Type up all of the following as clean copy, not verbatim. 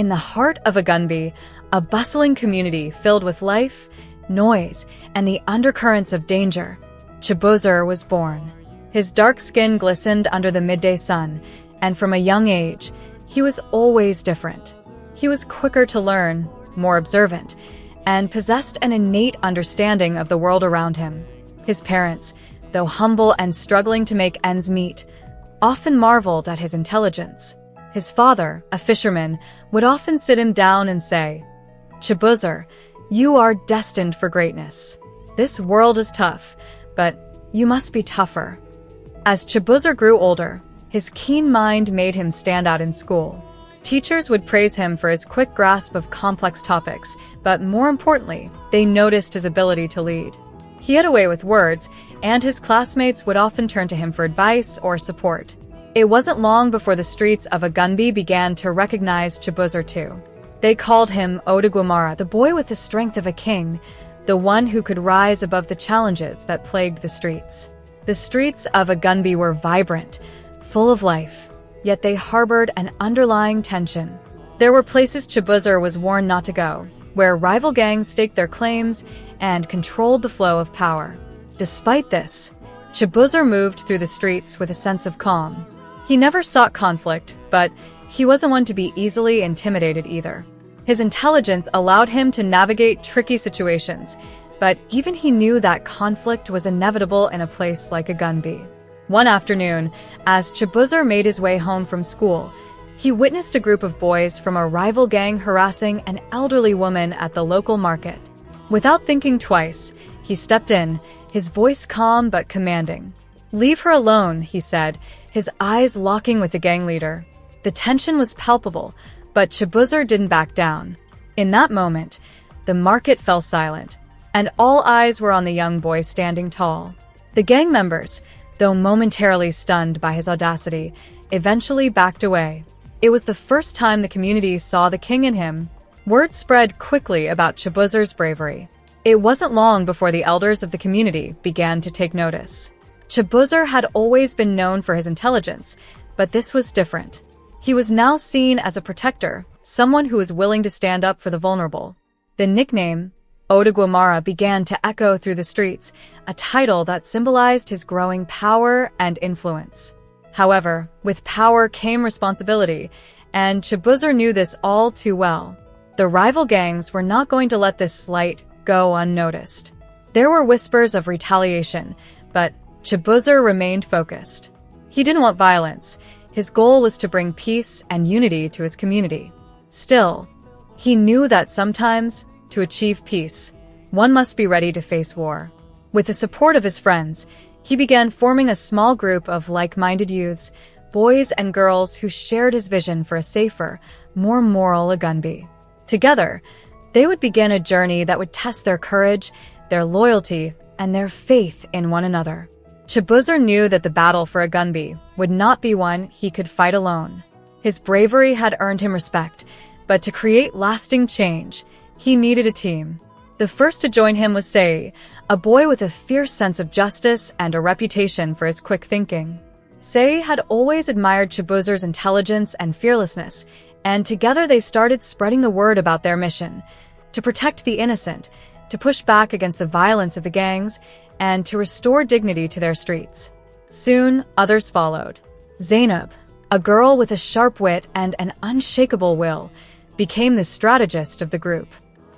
In the heart of AGUNBE, a bustling community filled with life, noise, and the undercurrents of danger, Chibuzer was born. His dark skin glistened under the midday sun, and from a young age, he was always different. He was quicker to learn, more observant, and possessed an innate understanding of the world around him. His parents, though humble and struggling to make ends meet, often marveled at his intelligence. His father, a fisherman, would often sit him down and say, "Chibuzer, you are destined for greatness. This world is tough, but you must be tougher." As Chibuzer grew older, his keen mind made him stand out in school. Teachers would praise him for his quick grasp of complex topics, but more importantly, they noticed his ability to lead. He had a way with words, and his classmates would often turn to him for advice or support. It wasn't long before the streets of AGUNBE began to recognize Chibuzer too. They called him ODOGWU, the boy with the strength of a king, the one who could rise above the challenges that plagued the streets. The streets of AGUNBE were vibrant, full of life, yet they harbored an underlying tension. There were places Chibuzer was warned not to go, where rival gangs staked their claims and controlled the flow of power. Despite this, Chibuzer moved through the streets with a sense of calm. He never sought conflict, but he wasn't one to be easily intimidated either. His intelligence allowed him to navigate tricky situations, but even he knew that conflict was inevitable in a place like AGUNBE. One afternoon, as Chibuzer made his way home from school, he witnessed a group of boys from a rival gang harassing an elderly woman at the local market. Without thinking twice, he stepped in, his voice calm but commanding. "Leave her alone," he said, his eyes locking with the gang leader. The tension was palpable, but Chibuzer didn't back down. In that moment, the market fell silent, and all eyes were on the young boy standing tall. The gang members, though momentarily stunned by his audacity, eventually backed away. It was the first time the community saw the king in him. Word spread quickly about Chibuzer's bravery. It wasn't long before the elders of the community began to take notice. Chibuzer had always been known for his intelligence, but this was different. He was now seen as a protector, someone who was willing to stand up for the vulnerable. The nickname, ODOGWU, began to echo through the streets, a title that symbolized his growing power and influence. However, with power came responsibility, and Chibuzer knew this all too well. The rival gangs were not going to let this slight go unnoticed. There were whispers of retaliation, but Chibuzer remained focused. He didn't want violence. His goal was to bring peace and unity to his community. Still, he knew that sometimes, to achieve peace, one must be ready to face war. With the support of his friends, he began forming a small group of like-minded youths, boys and girls who shared his vision for a safer, more moral AGUNBE. Together, they would begin a journey that would test their courage, their loyalty, and their faith in one another. Chibuzer knew that the battle for AGUNBE would not be one he could fight alone. His bravery had earned him respect, but to create lasting change, he needed a team. The first to join him was Sei, a boy with a fierce sense of justice and a reputation for his quick thinking. Sei had always admired Chibuzer's intelligence and fearlessness, and together they started spreading the word about their mission: to protect the innocent, to push back against the violence of the gangs, and to restore dignity to their streets. Soon, others followed. Zainab, a girl with a sharp wit and an unshakable will, became the strategist of the group.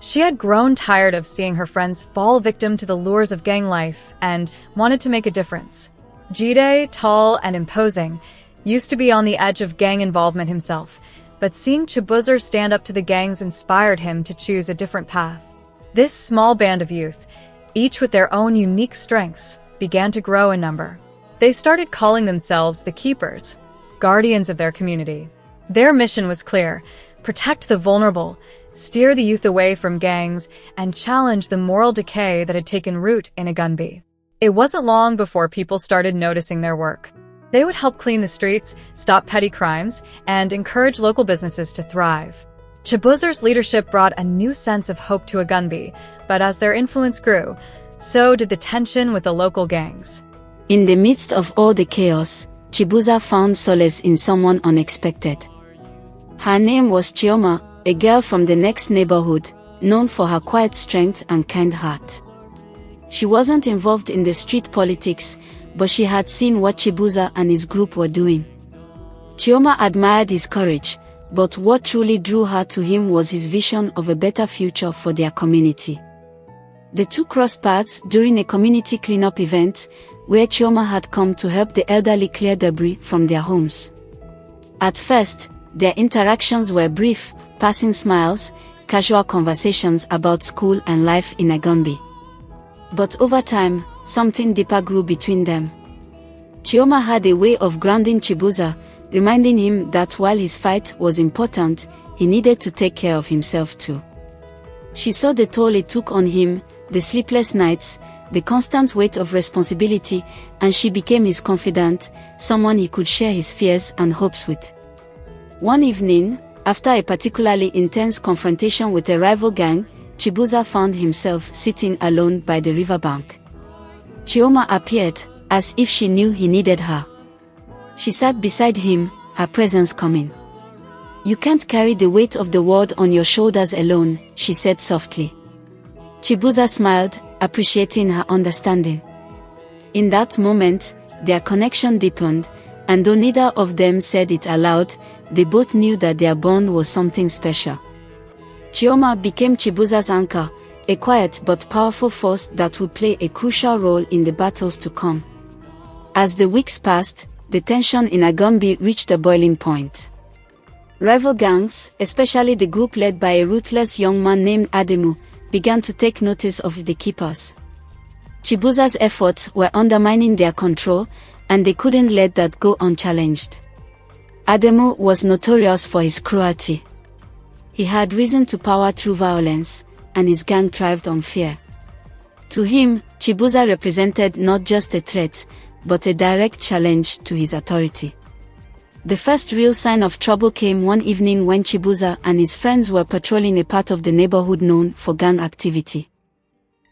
She had grown tired of seeing her friends fall victim to the lures of gang life and wanted to make a difference. Jide, tall and imposing, used to be on the edge of gang involvement himself, but seeing Chibuzer stand up to the gangs inspired him to choose a different path. This small band of youth, each with their own unique strengths, began to grow in number. They started calling themselves the Keepers, guardians of their community. Their mission was clear: protect the vulnerable, steer the youth away from gangs, and challenge the moral decay that had taken root in AGUNBE. It wasn't long before people started noticing their work. They would help clean the streets, stop petty crimes, and encourage local businesses to thrive. Chibuzer's leadership brought a new sense of hope to AGUNBE, but as their influence grew, so did the tension with the local gangs. In the midst of all the chaos, Chibuzer found solace in someone unexpected. Her name was Chioma, a girl from the next neighborhood, known for her quiet strength and kind heart. She wasn't involved in the street politics, but she had seen what Chibuza and his group were doing. Chioma admired his courage, but what truly drew her to him was his vision of a better future for their community. The two crossed paths during a community cleanup event, where Chioma had come to help the elderly clear debris from their homes. At first, their interactions were brief, passing smiles, casual conversations about school and life in AGUNBE. But over time, something deeper grew between them. Chioma had a way of grounding Chibuza, reminding him that while his fight was important, he needed to take care of himself too. She saw the toll it took on him, the sleepless nights, the constant weight of responsibility, and she became his confidant, someone he could share his fears and hopes with. One evening, after a particularly intense confrontation with a rival gang, Chibuza found himself sitting alone by the riverbank. Chioma appeared, as if she knew he needed her. She sat beside him, her presence calming. "You can't carry the weight of the world on your shoulders alone," she said softly. Chibuza smiled, appreciating her understanding. In that moment, their connection deepened, and though neither of them said it aloud, they both knew that their bond was something special. Chioma became Chibuza's anchor, a quiet but powerful force that would play a crucial role in the battles to come. As the weeks passed, the tension in AGUNBE reached a boiling point. Rival gangs, especially the group led by a ruthless young man named Ademu, began to take notice of the keepers. Chibuza's efforts were undermining their control, and they couldn't let that go unchallenged. Ademu was notorious for his cruelty. He had risen to power through violence, and his gang thrived on fear. To him, Chibuza represented not just a threat, but a direct challenge to his authority. The first real sign of trouble came one evening when Chibuza and his friends were patrolling a part of the neighborhood known for gang activity.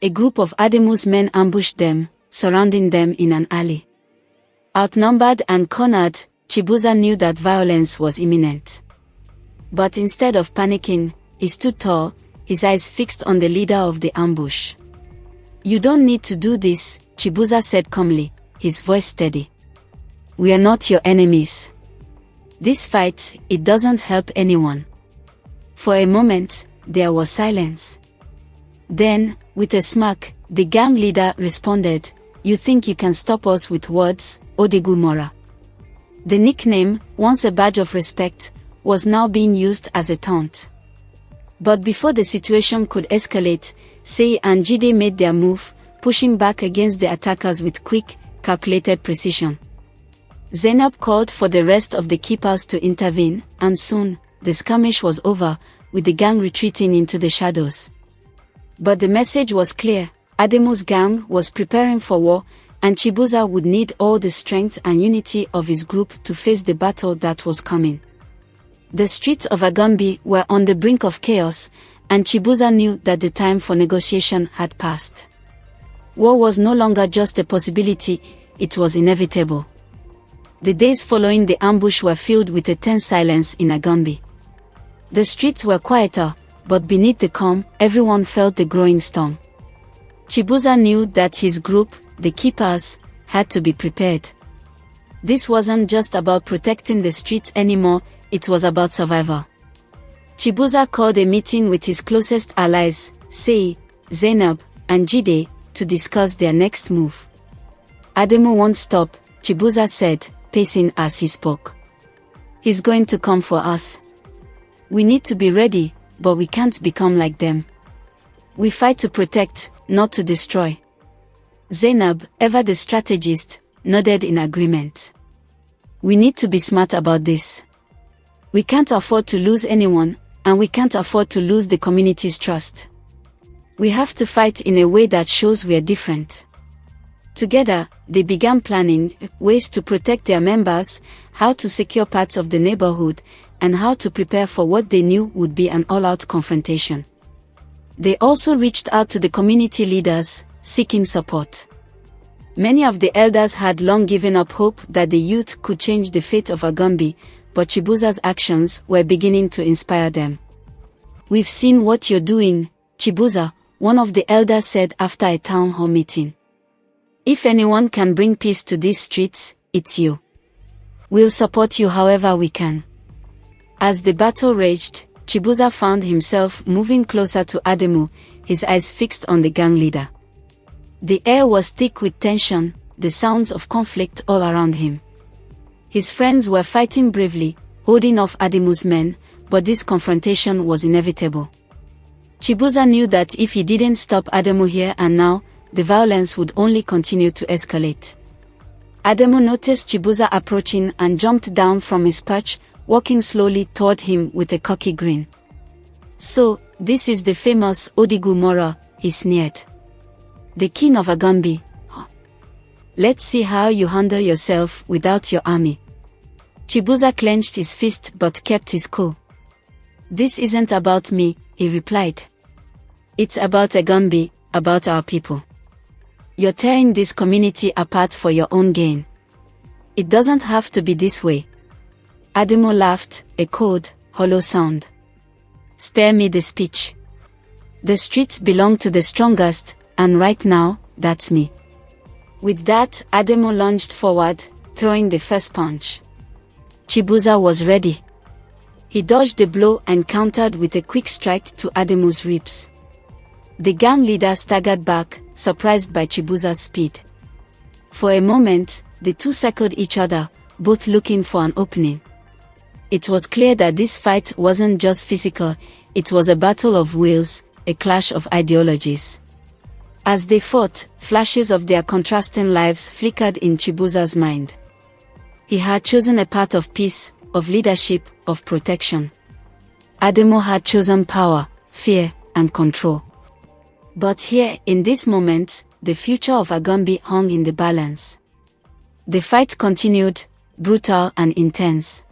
A group of Ademu's men ambushed them, surrounding them in an alley. Outnumbered and cornered, Chibuza knew that violence was imminent. But instead of panicking, he stood tall, his eyes fixed on the leader of the ambush. "You don't need to do this," Chibuza said calmly, his voice steady. "We are not your enemies. This fight, it doesn't help anyone." For a moment, there was silence. Then, with a smirk, the gang leader responded, "You think you can stop us with words, ODOGWU?" The nickname, once a badge of respect, was now being used as a taunt. But before the situation could escalate, Sei and Jide made their move, pushing back against the attackers with quick, calculated precision. Zainab called for the rest of the keepers to intervene, and soon, the skirmish was over, with the gang retreating into the shadows. But the message was clear: Ademu's gang was preparing for war, and Chibuza would need all the strength and unity of his group to face the battle that was coming. The streets of AGUNBE were on the brink of chaos, and Chibuza knew that the time for negotiation had passed. War was no longer just a possibility, it was inevitable. The days following the ambush were filled with a tense silence in AGUNBE. The streets were quieter, but beneath the calm, everyone felt the growing storm. Chibuza knew that his group, the keepers, had to be prepared. This wasn't just about protecting the streets anymore, it was about survival. Chibuza called a meeting with his closest allies, Sei, Zainab, and Jide, to discuss their next move. "Ademu won't stop," Chibuza said, pacing as he spoke. "He's going to come for us. We need to be ready, but we can't become like them. We fight to protect, not to destroy." Zainab, ever the strategist, nodded in agreement. "We need to be smart about this. We can't afford to lose anyone, and we can't afford to lose the community's trust. We have to fight in a way that shows we are different." Together, they began planning ways to protect their members, how to secure parts of the neighborhood, and how to prepare for what they knew would be an all-out confrontation. They also reached out to the community leaders, seeking support. Many of the elders had long given up hope that the youth could change the fate of AGUNBE, but Chibuza's actions were beginning to inspire them. "We've seen what you're doing, Chibuza," one of the elders said after a town hall meeting. "If anyone can bring peace to these streets, it's you. We'll support you however we can." As the battle raged, Chibuza found himself moving closer to Ademu, his eyes fixed on the gang leader. The air was thick with tension, the sounds of conflict all around him. His friends were fighting bravely, holding off Ademu's men, but this confrontation was inevitable. Chibuza knew that if he didn't stop Ademu here and now, the violence would only continue to escalate. Ademu noticed Chibuza approaching and jumped down from his perch, walking slowly toward him with a cocky grin. "So, this is the famous ODOGWU Mora," he sneered. "The king of AGUNBE. Let's see how you handle yourself without your army." Chibuza clenched his fist but kept his cool. "This isn't about me," he replied. "It's about AGUNBE, about our people. You're tearing this community apart for your own gain. It doesn't have to be this way." Ademu laughed, a cold, hollow sound. "Spare me the speech. The streets belong to the strongest, and right now, that's me." With that, Ademu lunged forward, throwing the first punch. Chibuza was ready. He dodged the blow and countered with a quick strike to Ademu's ribs. The gang leader staggered back, surprised by Chibuza's speed. For a moment, the two circled each other, both looking for an opening. It was clear that this fight wasn't just physical, it was a battle of wills, a clash of ideologies. As they fought, flashes of their contrasting lives flickered in Chibuza's mind. He had chosen a path of peace, of leadership, of protection. Ademu had chosen power, fear, and control. But here, in this moment, the future of AGUNBE hung in the balance. The fight continued, brutal and intense.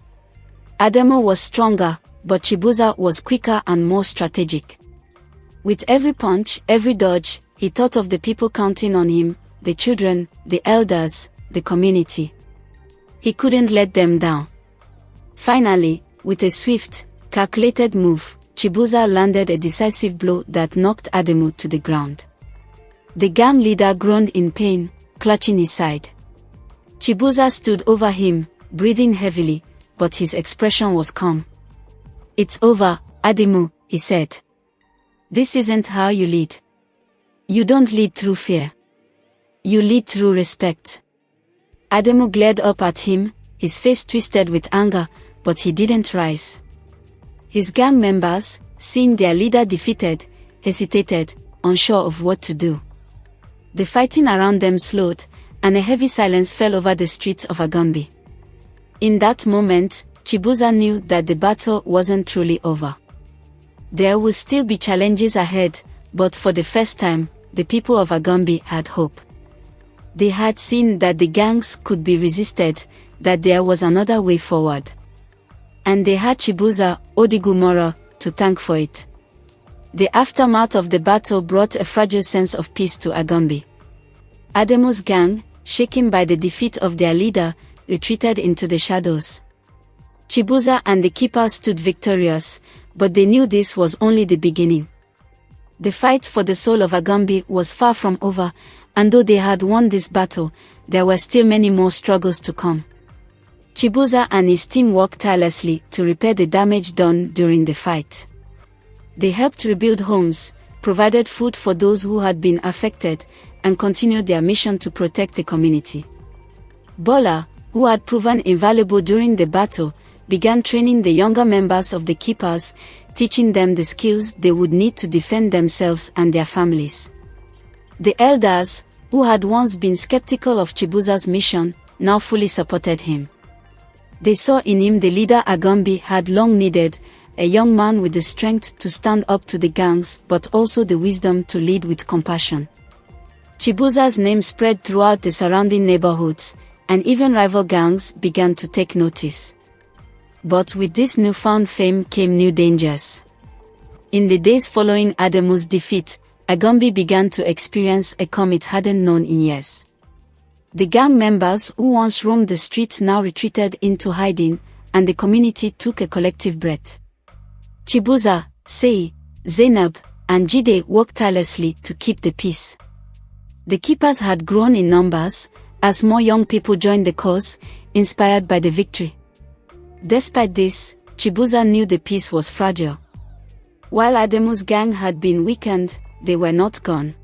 Ademu was stronger, but Chibuza was quicker and more strategic. With every punch, every dodge, he thought of the people counting on him, the children, the elders, the community. He couldn't let them down. Finally, with a swift, calculated move, Chibuza landed a decisive blow that knocked Ademu to the ground. The gang leader groaned in pain, clutching his side. Chibuza stood over him, breathing heavily, but his expression was calm. "It's over, Ademu," he said. "This isn't how you lead. You don't lead through fear. You lead through respect." Ademu glared up at him, his face twisted with anger, but he didn't rise. His gang members, seeing their leader defeated, hesitated, unsure of what to do. The fighting around them slowed, and a heavy silence fell over the streets of AGUNBE. In that moment, Chibuza knew that the battle wasn't truly over. There would still be challenges ahead, but for the first time, the people of AGUNBE had hope. They had seen that the gangs could be resisted, that there was another way forward. And they had Chibuza, ODOGWU Mora, to thank for it. The aftermath of the battle brought a fragile sense of peace to AGUNBE. Ademu's gang, shaken by the defeat of their leader, retreated into the shadows. Chibuza and the keeper stood victorious, but they knew this was only the beginning. The fight for the soul of AGUNBE was far from over, and though they had won this battle, there were still many more struggles to come. Chibuza and his team worked tirelessly to repair the damage done during the fight. They helped rebuild homes, provided food for those who had been affected, and continued their mission to protect the community. Bola, who had proven invaluable during the battle, began training the younger members of the keepers, teaching them the skills they would need to defend themselves and their families. The elders, who had once been skeptical of Chibuza's mission, now fully supported him. They saw in him the leader AGUNBE had long needed, a young man with the strength to stand up to the gangs but also the wisdom to lead with compassion. Chibuza's name spread throughout the surrounding neighborhoods, and even rival gangs began to take notice. But with this newfound fame came new dangers. In the days following Ademu's defeat, AGUNBE began to experience a calm it hadn't known in years. The gang members who once roamed the streets now retreated into hiding, and the community took a collective breath. Chibuza, Sei, Zainab, and Jide worked tirelessly to keep the peace. The keepers had grown in numbers, as more young people joined the cause, inspired by the victory. Despite this, Chibuza knew the peace was fragile. While Ademu's gang had been weakened, they were not gone.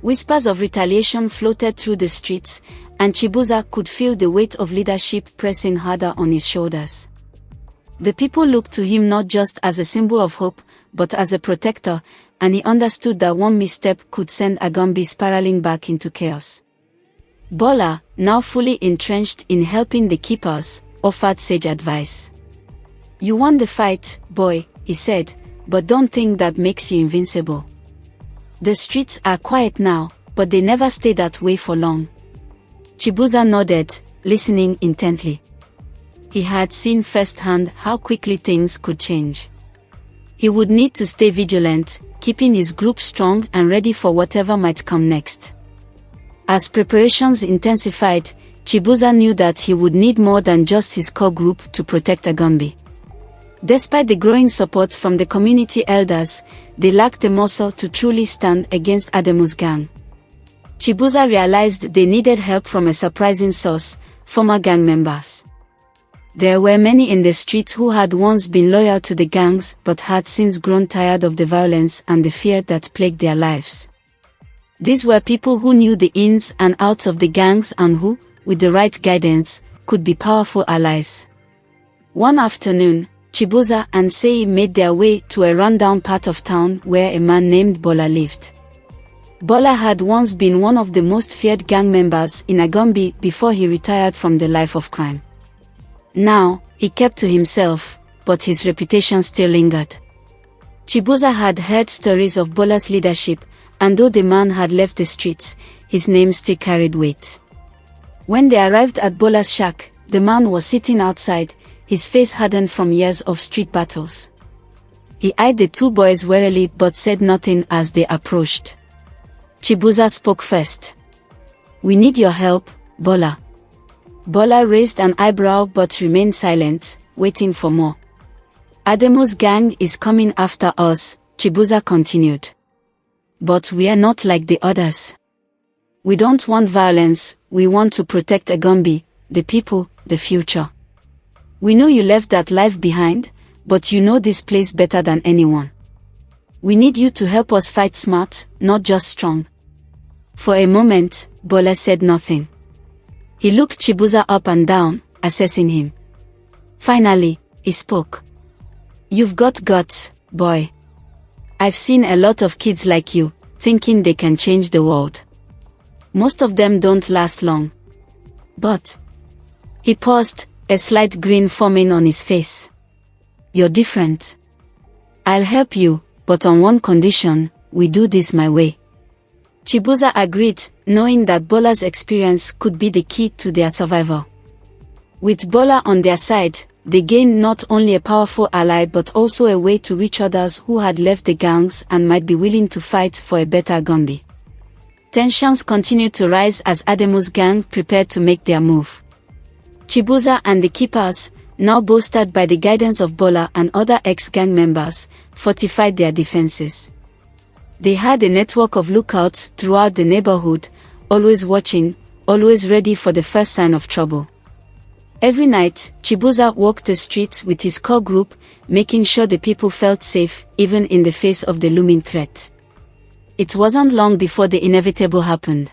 Whispers of retaliation floated through the streets, and Chibuza could feel the weight of leadership pressing harder on his shoulders. The people looked to him not just as a symbol of hope, but as a protector, and he understood that one misstep could send AGUNBE spiraling back into chaos. Bola, now fully entrenched in helping the keepers, offered sage advice. "You won the fight, boy," he said, "but don't think that makes you invincible. The streets are quiet now, but they never stay that way for long." Chibuza nodded, listening intently. He had seen firsthand how quickly things could change. He would need to stay vigilant, keeping his group strong and ready for whatever might come next. As preparations intensified, Chibuza knew that he would need more than just his core group to protect AGUNBE. Despite the growing support from the community elders, they lacked the muscle to truly stand against Ademu's gang. Chibuza realized they needed help from a surprising source: former gang members. There were many in the streets who had once been loyal to the gangs but had since grown tired of the violence and the fear that plagued their lives. These were people who knew the ins and outs of the gangs and who, with the right guidance, could be powerful allies. One afternoon, Chibuza and Sei made their way to a rundown part of town where a man named Bola lived. Bola had once been one of the most feared gang members in AGUNBE before he retired from the life of crime. Now, he kept to himself, but his reputation still lingered. Chibuza had heard stories of Bola's leadership, and though the man had left the streets, his name still carried weight. When they arrived at Bola's shack, the man was sitting outside, his face hardened from years of street battles. He eyed the two boys warily but said nothing as they approached. Chibuza spoke first. "We need your help, Bola." Bola raised an eyebrow but remained silent, waiting for more. "Ademu's gang is coming after us," Chibuza continued. "But we are not like the others. We don't want violence, we want to protect AGUNBE, the people, the future. We know you left that life behind, but you know this place better than anyone. We need you to help us fight smart, not just strong." For a moment, Bola said nothing. He looked Chibuza up and down, assessing him. Finally, he spoke. "You've got guts, boy. I've seen a lot of kids like you, thinking they can change the world. Most of them don't last long. But..." He paused, a slight grin forming on his face. "You're different. I'll help you, but on one condition: we do this my way." Chibuza agreed, knowing that Bola's experience could be the key to their survival. With Bola on their side, they gained not only a powerful ally but also a way to reach others who had left the gangs and might be willing to fight for a better AGUNBE. Tensions continued to rise as Ademu's gang prepared to make their move. Chibuza and the keepers, now bolstered by the guidance of Bola and other ex-gang members, fortified their defenses. They had a network of lookouts throughout the neighborhood, always watching, always ready for the first sign of trouble. Every night, Chibuza walked the streets with his core group, making sure the people felt safe, even in the face of the looming threat. It wasn't long before the inevitable happened.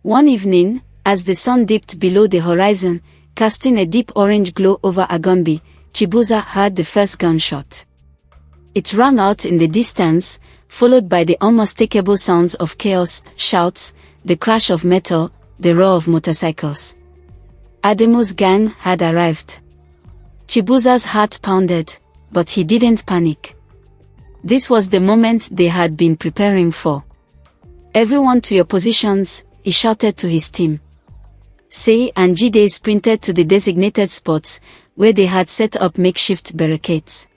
One evening, as the sun dipped below the horizon, casting a deep orange glow over AGUNBE, Chibuza heard the first gunshot. It rang out in the distance, followed by the unmistakable sounds of chaos, shouts, the crash of metal, the roar of motorcycles. Ademu's gang had arrived. Chibuza's heart pounded, but he didn't panic. This was the moment they had been preparing for. "Everyone to your positions," he shouted to his team. Sei and Jide sprinted to the designated spots, where they had set up makeshift barricades.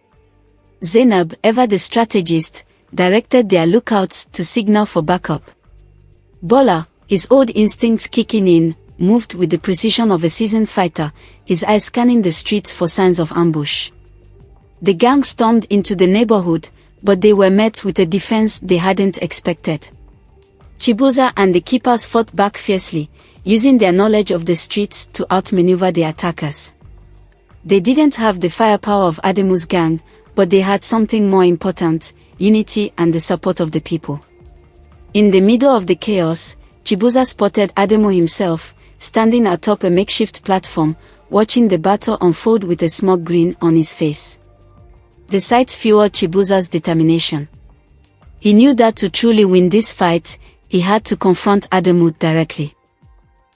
Zainab, ever the strategist, directed their lookouts to signal for backup. Bola, his old instincts kicking in, moved with the precision of a seasoned fighter, his eyes scanning the streets for signs of ambush. The gang stormed into the neighborhood, but they were met with a defense they hadn't expected. Chibuza and the keepers fought back fiercely, using their knowledge of the streets to outmaneuver the attackers. They didn't have the firepower of Ademu's gang, but they had something more important: unity and the support of the people. In the middle of the chaos, Chibuza spotted Ademu himself, standing atop a makeshift platform, watching the battle unfold with a smug grin on his face. The sight fueled Chibuza's determination. He knew that to truly win this fight, he had to confront Ademu directly.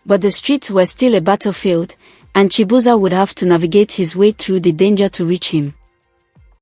But the streets were still a battlefield, and Chibuza would have to navigate his way through the danger to reach him.